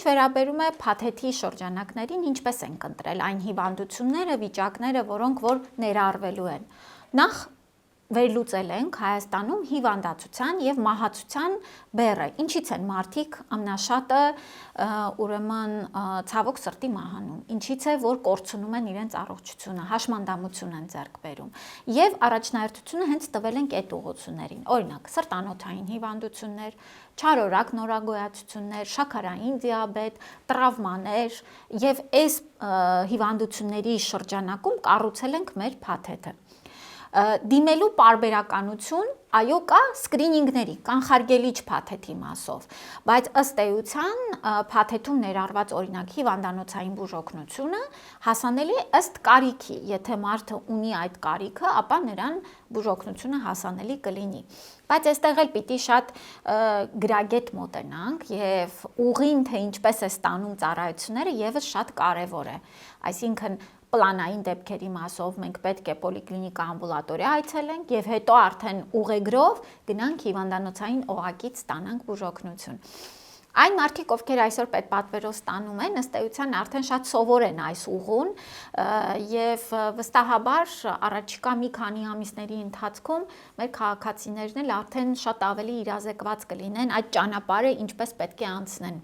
վերաբերում է փաթեթի շրջանակներին, ինչպես ենք ընտրել այն հիվանդությունները, վիճակները, որոնք որ ներառվելու են։ Նախ վերլուծել ենք Հայաստանում հիվանդացության եւ մահացության բեռը, ինչից են մարդիկ ամենաշատը ուրեմն ցավոք սրտի մահանում, ինչից է որ կորցնում են իրենց առողջությունը, հաշմանդամություն են ձեռք բերում եւ առաջնահերթությունը հենց տվել ենք այդ ուղղություններին, օրինակ սրտանոթային հիվանդություններ, չարորակ նորագոյացություններ, շաքարային դիաբետ, տրավմաներ եւ այս հիվանդությունների շրջանակում կառուցել ենք մեր փաթեթը։ Դիմելու պարբերականություն, այո, կա սկրինինգների, կանխարգելիչ փաթեթի մասով, բայց ըստ էության փաթեթում ներառված օրինակ հիվանդանոցային բուժօգնությունը հասանելի է ըստ կարիքի, եթե մարդը ունի այդ կարիքը, ապա նրան բուժօգնությունը հասանելի կլինի։ Բայց այստեղ էլ պիտի շատ գրագետ մոտենանք եւ ուղին, թե ինչպես է ստանում ծառայությունները, եւս շատ կարեւոր է, այսինքն պլանային դեպքերի մասով մենք պետք է պոլիկլինիկա ամբուլատորիա այցելենք եւ հետո արդեն ուղեգրով գնանք հիվանդանոցային օղակից ստանանք բուժօգնություն։ Այն մարդիկ, ովքեր այսօր պետպատվերով ստանում են, ըստ էության արդեն շատ սովոր են այս ուղուն եւ վստահաբար առաջիկա մի քանի ամիսների ընթացքում մեր քաղաքացիներն էլ արդեն շատ ավելի իրազեկված կլինեն այդ ճանապարհը ինչպես պետք է անցնեն։